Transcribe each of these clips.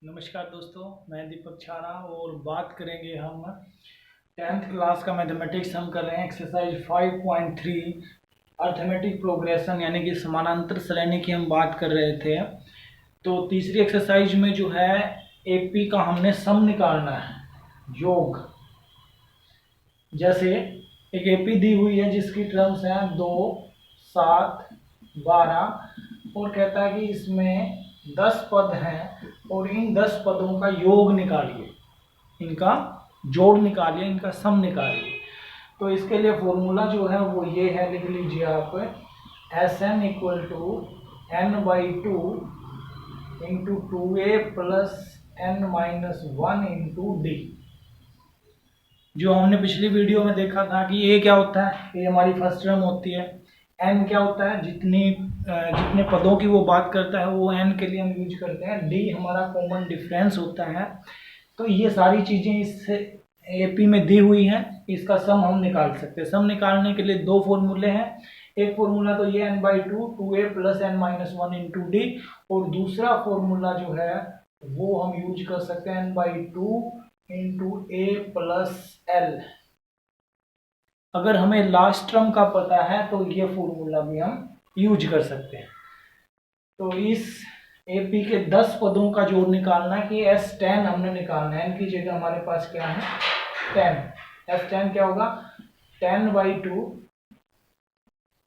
नमस्कार दोस्तों, मैं दीपक छारा और बात करेंगे हम 10th क्लास का मैथमेटिक्स। हम कर रहे हैं एक्सरसाइज 5.3 अर्थमेटिक प्रोग्रेशन यानी कि समानांतर श्रेणी की हम बात कर रहे थे। तो तीसरी एक्सरसाइज में जो है एपी का हमने सम निकालना है, योग। जैसे एक एपी दी हुई है जिसकी टर्म्स हैं 2, 7, 12 और कहता है कि इसमें 10 पद हैं और इन 10 पदों का योग निकालिए, इनका जोड़ निकालिए, इनका सम निकालिए। तो इसके लिए फॉर्मूला जो है वो ये है, लिख लीजिए आप। S n equal to n by two into 2a plus n minus 1 into d. जो हमने पिछली वीडियो में देखा था कि ए क्या होता है, ये हमारी फर्स्ट टर्म होती है। एन क्या होता है, जितने पदों की वो बात करता है वो एन के लिए हम यूज करते हैं। डी हमारा कॉमन डिफरेंस होता है। तो ये सारी चीजें इस एपी में दी हुई हैं, इसका सम हम निकाल सकते हैं। सम निकालने के लिए दो फॉर्मूले हैं। एक फॉर्मूला तो ये n by two, 2a plus n minus 1 into d, और दूसरा फॉर्मूला जो है वो हम यूज कर सकते हैं n by two into a plus l. अगर हमें लास्ट टर्म का पता है तो ये फॉर्मूला भी हम यूज कर सकते हैं। तो इस एपी के 10 पदों का जोड़ निकालना है कि S10 हमने निकालना है। एन की जगह हमारे पास क्या है, 10। S10 क्या होगा, 10 बाई टू,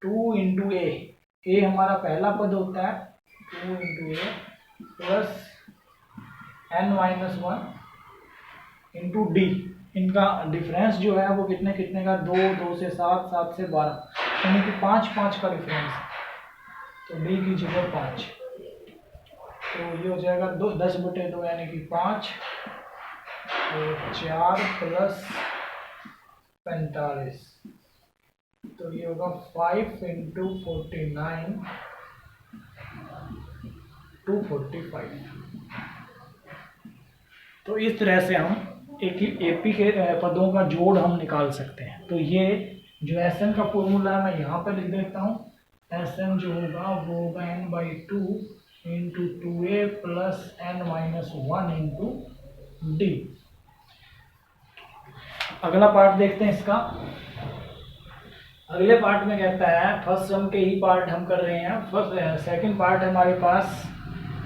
2 इंटू ए हमारा पहला पद होता है, 2 into a plus n minus 1 into d. इनका डिफरेंस जो है वो कितने कितने का, 2, 2 से 7, 7 से 12, यानी कि 5, 5 का डिफरेंस। तो डी की जगह 5, तो ये हो जाएगा 10/2 यानी कि 5 और 4 प्लस 45, तो ये होगा 5 इंटू 49 245। तो इस तरह से हम एक ही एपी के पदों का जोड़ हम निकाल सकते हैं। तो ये जो एस एन का फॉर्मूला है मैं यहाँ पर लिख देता हूँ। एस एन जो होगा वो होगा n by two into 2a plus n minus 1 into d. अगला पार्ट देखते हैं इसका। अगले पार्ट में कहता है, फर्स्ट टर्म के ही पार्ट हम कर रहे हैं। सेकंड पार्ट हमारे पास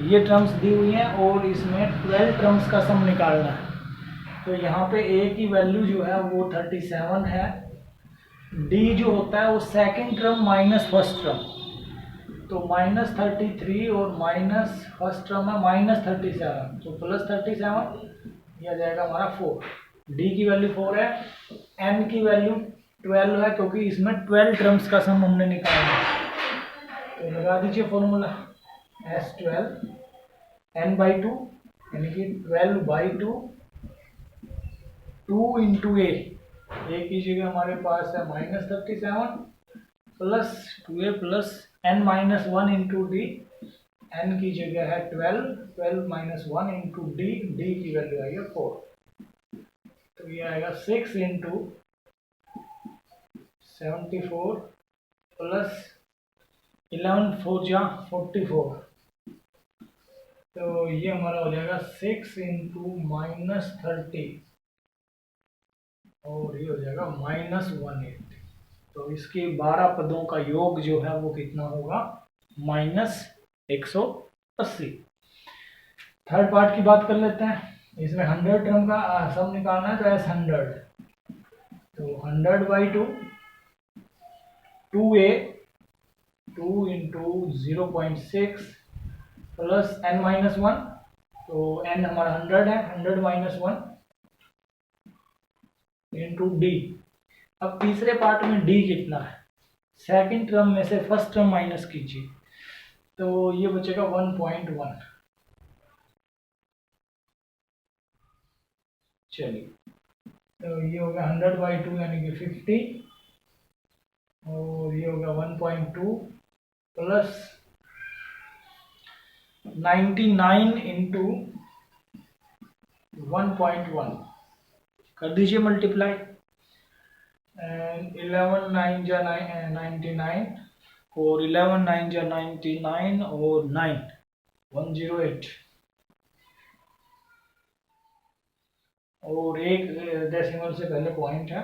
ये टर्म्स दी हुई हैं और इसमें 12 टर्म्स का सम निकालना है। तो यहाँ पे ए की वैल्यू जो है वो 37 है। डी जो होता है वो second term minus first term, तो -33 और माइनस फर्स्ट टर्म है -37, तो प्लस 37, यह आ जाएगा हमारा 4। डी की वैल्यू 4 है, एन की वैल्यू 12 है क्योंकि इसमें 12 टर्म्स का सम हमने निकालना है। तो लगा दीजिए formula S12 n by two यानी कि 12 बाई टू, 2 इंटू ए की जगह हमारे पास है -37 plus 2a plus n minus 1 into d. N की जगह है 12 माइनस 1 इंटू डी की वैल्यू आई है 4। तो ये आएगा 6 इंटू 74 प्लस 11 4 जा 44, तो ये हमारा हो जाएगा 6 इंटू -30 और ये हो जाएगा -180। तो इसके 12 पदों का योग जो है वो कितना होगा, -180। थर्ड पार्ट की बात कर लेते हैं। इसमें 100 टर्म का सम निकालना है, तो एस 100, तो 100 by two, 2a 2 into 0.6 plus n minus 1, तो n हमारा 100 है, 100 माइनस 1 इंटू डी। अब तीसरे पार्ट में डी कितना है, सेकंड टर्म में से फर्स्ट टर्म माइनस कीजिए, तो ये बचेगा 1.1। चलिए, तो ये होगा 100 बाई टू यानी कि 50 और ये होगा 1.2 प्लस 99 इंटू 1.1, कर दीजिए मल्टीप्लाई। 11 9 जा 99 और 11 9 जा 99 और 9 108, और एक डेसिमल से पहले पॉइंट है,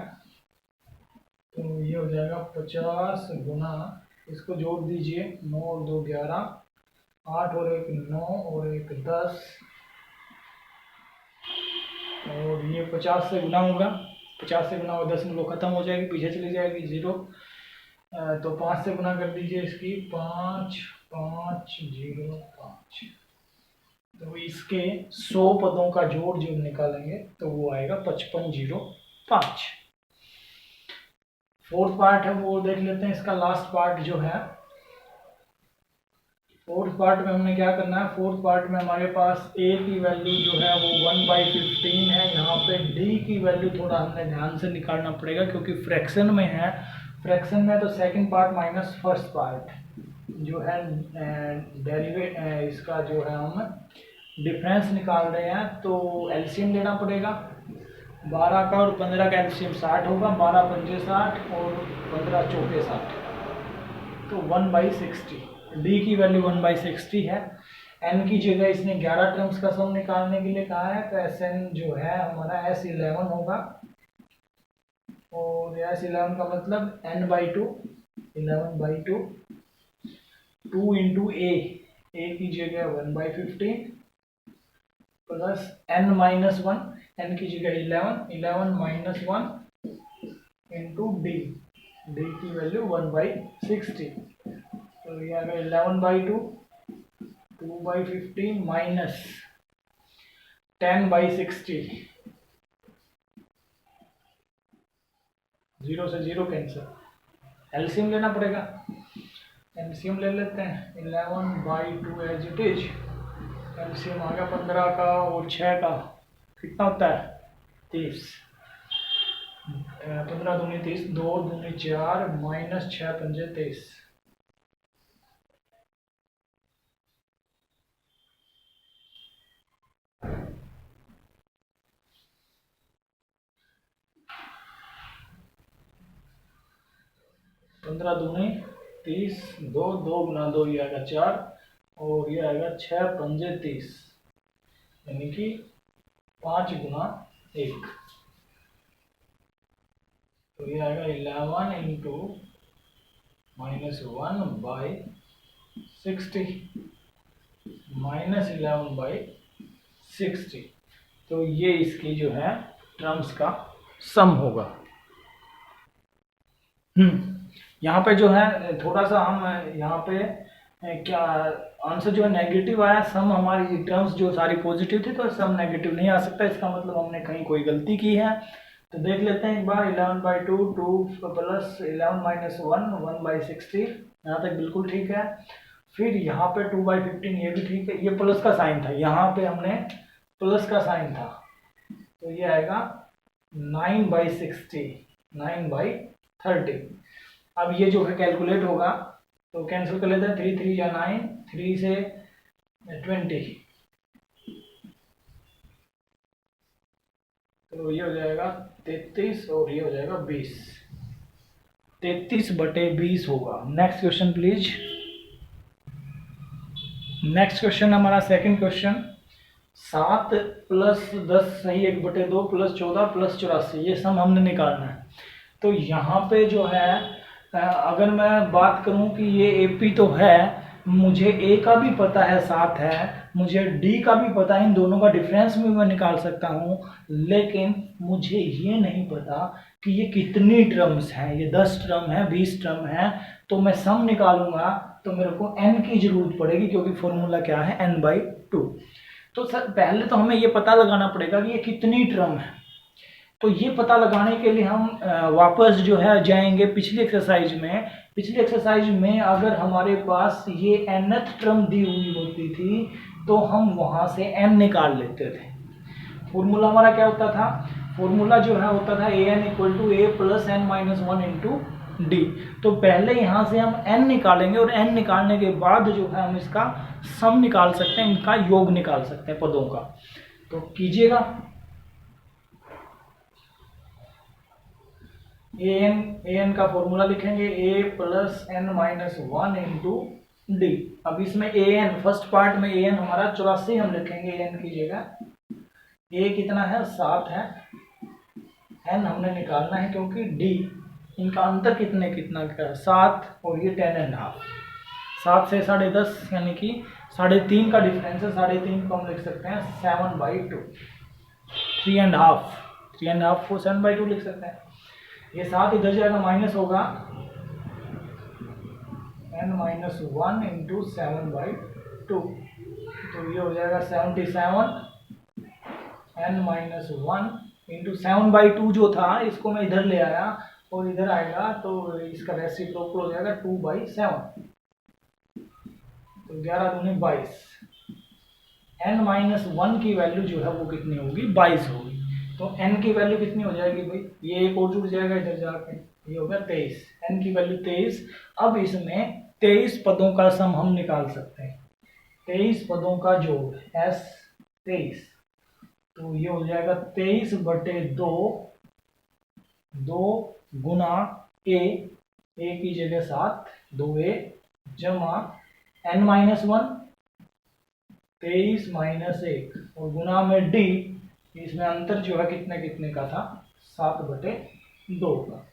तो ये हो जाएगा 50 गुना, इसको जोड़ दीजिए, 9 और 2 11, 8 और 1 9 और 1 10, और ये 50 से गुना होगा, 50 से गुना होगा 10 खत्म हो जाएगी, पीछे चली जाएगी 0, तो 5 से गुना कर दीजिए इसकी, 5 5 0 5, तो इसके 100 पदों का जोड़ जो निकालेंगे तो वो आएगा 5505। फोर्थ पार्ट है वो देख लेते हैं, इसका लास्ट पार्ट जो है। फोर्थ पार्ट में हमने क्या करना है, फोर्थ पार्ट में हमारे पास a की वैल्यू जो है वो 1/15 है। यहाँ पे d की वैल्यू थोड़ा हमने ध्यान से निकालना पड़ेगा क्योंकि फ्रैक्शन में है, फ्रैक्शन में तो second part minus first part जो है डेरिवेट, इसका जो है हम डिफरेंस निकाल रहे हैं, तो एलसीएम लेना पड़ेगा। 12 का और 15 का एलसीएम 60 होगा, 12 पंजे 60 और 15 चौके 60, तो 1/60। डी की वैल्यू 1/60 है। एन की जगह इसने 11 टर्म्स का सम निकालने के लिए कहा है, तो एस एन जो है हमारा S11 होगा, और S11 का मतलब n/2, 11/2, 2 इंटू ए की जगह 1/15 प्लस n-1, n की जगह 11 माइनस 1 इंटू डी, डी की वैल्यू 1/60, तो ये आ गया 11/2, 2/15 माइनस 10/60, 0 से 0 कैंसिल, एलसीएम लेना पड़ेगा। एलसीएम ले लेते हैं, 11/2 एज इट इज, एलसीएम आ गया 15 का और 6 का, कितना होता है 30, 15 दूनी 30, 2 दूनी 4 माइनस 6 पंजे 23, पंद्रह दूनी 30, 2 गुना 2 ये आएगा 4, और ये आएगा 6 पंजे 30, यानी कि 5 गुना 1, तो ये आएगा 11 इंटू -1/60 -11/60, तो ये इसकी जो है टर्म्स का सम होगा। यहाँ पे जो है थोड़ा सा हम यहाँ पे क्या आंसर जो है नेगेटिव आया, सम हमारी टर्म्स जो सारी पॉजिटिव थी तो सम नेगेटिव नहीं आ सकता, इसका मतलब हमने कहीं कोई गलती की है। तो देख लेते हैं एक बार, 11/2 2 प्लस 11 माइनस 1 1/60, यहाँ तक बिल्कुल ठीक है। फिर यहाँ पे 2/15 ये भी ठीक है, ये प्लस का साइन था, यहाँ पे हमने प्लस का साइन था, तो ये आएगा 9/60, 9/30। अब ये जो है कैलकुलेट होगा, तो कैंसिल कर लेते हैं, 3 3 या 9, 3 से 20, तो ये हो जाएगा 33 और ये हो जाएगा 20, 33/20 होगा। Next question please. Next question हमारा सेकंड क्वेश्चन, 7 प्लस 10 सही 1/2 प्लस 14 प्लस 84, ये सम हमने निकालना है। तो यहाँ पे जो है अगर मैं बात करूं कि ये एपी तो है, मुझे ए का भी पता है 7 है, मुझे डी का भी पता है, इन दोनों का डिफरेंस भी मैं निकाल सकता हूं, लेकिन मुझे ये नहीं पता कि ये कितनी टर्म्स हैं, ये 10 टर्म है 20 टर्म है, तो मैं सम निकालूंगा तो मेरे को n की जरूरत पड़ेगी, क्योंकि फॉर्मूला क्या है n/2। तो सर पहले तो हमें ये पता लगाना पड़ेगा कि ये कितनी टर्म है, तो ये पता लगाने के लिए हम वापस जो है जाएंगे पिछली एक्सरसाइज में। पिछली एक्सरसाइज में अगर हमारे पास ये nth टर्म दी हुई होती थी तो हम वहां से n निकाल लेते थे। फॉर्मूला हमारा क्या होता था, फॉर्मूला जो है होता था an = a + n-1 into D. तो पहले यहां से हम n निकालेंगे और n निकालने के बाद जो है हम इसका सम निकाल सकते हैं, इनका योग निकाल सकते हैं पदों का। तो कीजिएगा, an का फॉर्मूला लिखेंगे a + n-1 इंटू डी। अब इसमें an फर्स्ट पार्ट में an हमारा 84 हम लिखेंगे an की जगह, ए कितना है 7 है, एन हमने निकालना है क्योंकि डी इनका अंतर कितना का 7 और ये 10.5, 7 से 10.5 यानी कि 3.5 का डिफरेंस है। 3.5 को हम लिख सकते हैं 7/2, 3.5 को 7/2 लिख सकते हैं। ये 7 इधर जाएगा माइनस होगा, n-1 इंटू 7/2, तो ये हो जाएगा 77, n-1 इंटू 7/2 जो था इसको मैं इधर ले आया और इधर आएगा तो इसका रेसिप्रोकल हो जाएगा 2/7, तो 11 दूनी 22। n-1 की वैल्यू जो है वो कितनी होगी 22 होगी, तो n की वैल्यू कितनी हो जाएगी भाई, ये एक और जुड़ जाएगा इधर जाके, ये हो गया 23, n की वैल्यू 23। अब इसमें 23 पदों का सम हम निकाल सकते हैं, 23 पदों का जोड़ s 23, तो ये हो जाएगा 23/2, 2 गुना a की जगह 7, 2a जमा n-1, 23 - 1 और गुना में d, इसमें अंतर जो है कितने का था 7/2 का।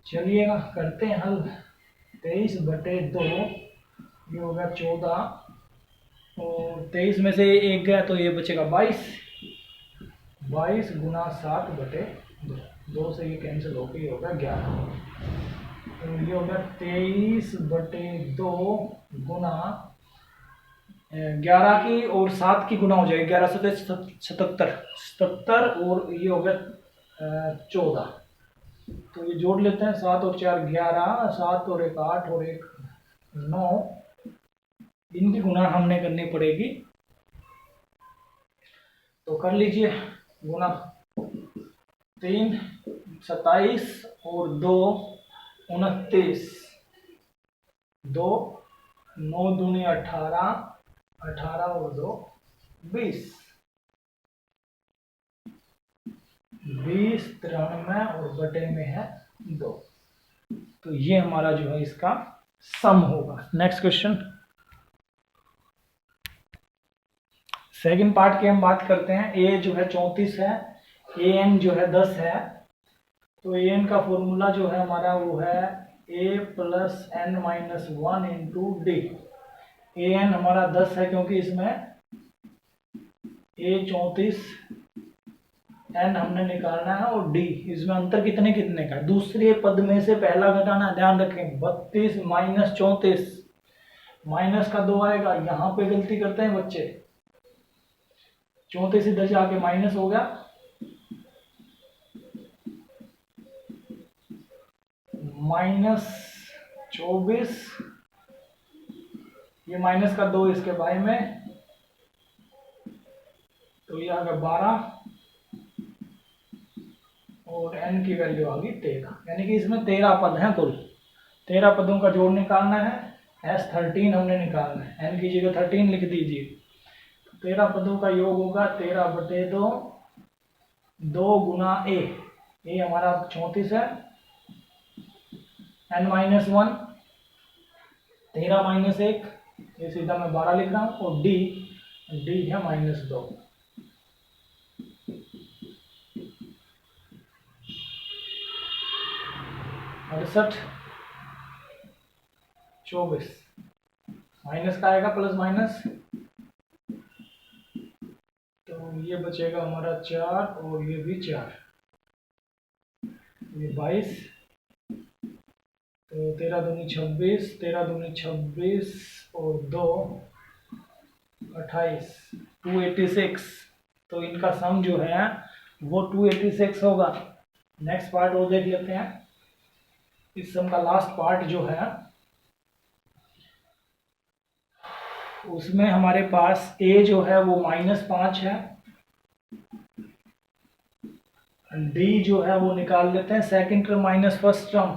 चलिएगा करते हैं हल, 23/2 ये हो गया 14 और 23 में से 1 गया तो ये बचेगा 22, 22 गुना 7/2, 2 से ये कैंसिल होकर ये होगा 11, तो ये हो गया 23/2 गुना 11 की और 7 की गुना हो जाएगी, 11 से 77 और ये हो गया 14, तो ये जोड़ लेते हैं, 7 और 4 11, 7 और 1 8 और 1 9, इनकी गुना हमने करनी पड़ेगी, तो कर लीजिए गुना 3 27 और 2 29, 2 9 दूनी 18, 18 और 2 20, 20 93 और बटे में है 2, तो ये हमारा जो है इसका सम होगा। नेक्स्ट क्वेश्चन, सेकंड पार्ट की हम बात करते हैं। ए जो है 34 है, ए एन जो है 10 है, तो ए एन का फॉर्मूला जो है हमारा वो है a + n-1 into d. A n हमारा 10 है क्योंकि इसमें a 34, n हमने निकालना है और d इसमें अंतर कितने का है, दूसरे पद में से पहला घटाना, ध्यान रखें 32 - 34, माइनस का 2 आएगा, यहाँ पे गलती करते हैं बच्चे, 34 इधर जाके माइनस हो गया, -24, ये माइनस का 2 इसके बाई में, तो ये आ गया 12 और n की वैल्यू आ गई 13, यानी कि इसमें 13 पद हैं कुल, 13 पदों का जोड़ निकालना है, s 13 हमने निकालना है, n की जगह 13 लिख दीजिए, 13 पदों का योग होगा 13/2, 2 गुना a हमारा 34 है, n-1 13 - 1 ये सीधा मैं 12 लिख रहा हूँ, और d है -2, -68 24, माइनस का आएगा प्लस माइनस, तो ये बचेगा हमारा 4 और ये भी 4, ये 22, तो 13 दूनी 26, 13 दूनी 26 और 2 28, 286, तो इनका सम जो है वो 286 होगा। नेक्स्ट पार्ट और देख लेते हैं, इस सम का लास्ट पार्ट जो है उसमें हमारे पास a जो है वो -5 है, d जो है वो निकाल लेते हैं, second term minus first term,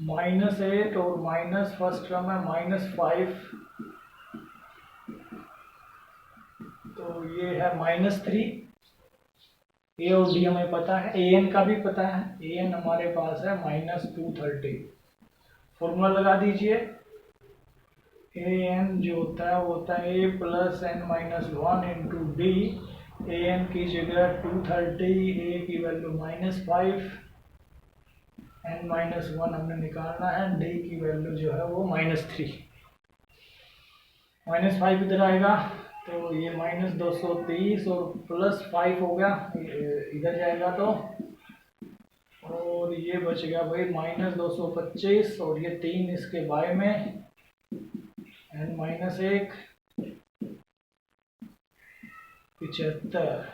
-8 और माइनस फर्स्ट टर्म है -5, तो ये है -3, ए और डी हमें पता है, ए एन का भी पता है, ए एन हमारे पास है -230, फॉर्मूला लगा दीजिए, ए एन जो होता है वो होता है a + n-1 into d a n की जगह 230, ए की वैल्यू -5, एन -1 हमने निकालना है, डी की वैल्यू जो है वो -3। -5 इधर आएगा तो ये -230 और +5 हो गया, इधर जाएगा तो, और ये बच गया भाई -225, और ये 3 इसके बाय में, एन -1 75,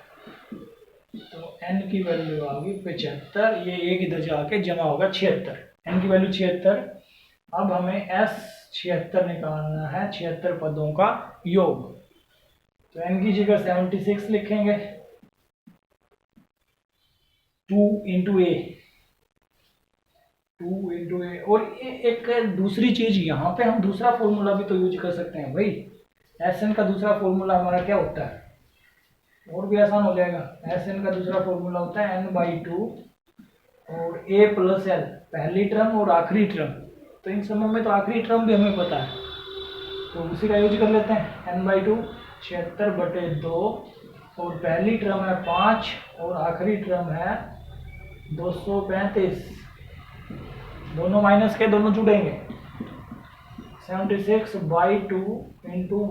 तो एन की वैल्यू आ गई 75, ये एक इधर जाके जमा होगा 76, एन की वैल्यू 76। अब हमें एस 76 निकालना है, 76 पदों का योग। तो एन की जगह 76 लिखेंगे, 2 इंटू ए, 2 इंटू ए। और एक दूसरी चीज यहाँ पे हम दूसरा फॉर्मूला भी तो यूज कर सकते हैं भाई। एस एन का दूसरा फॉर्मूला हमारा क्या होता है, और भी आसान हो जाएगा। एस एन का दूसरा फॉर्मूला होता है n/2 और a + l, पहली टर्म और आखिरी टर्म। तो इन समों में तो आखिरी टर्म भी हमें पता है, तो उसी का यूज कर लेते हैं। n/2 76/2, और पहली टर्म है 5 और आखिरी टर्म है 235, दोनों माइनस के दोनों जुड़ेंगे। 76/2 इंटू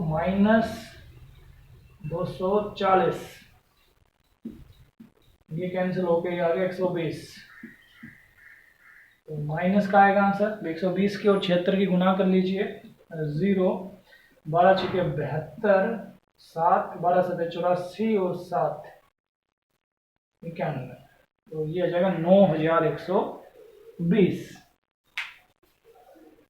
-240, ये कैंसिल होके आ गया 120। तो माइनस का आएगा आंसर 120 की, और 76 की गुना कर लीजिए, 0 12 × 72, 7 12 × 84 और 7 91, तो ये आ जाएगा 9120।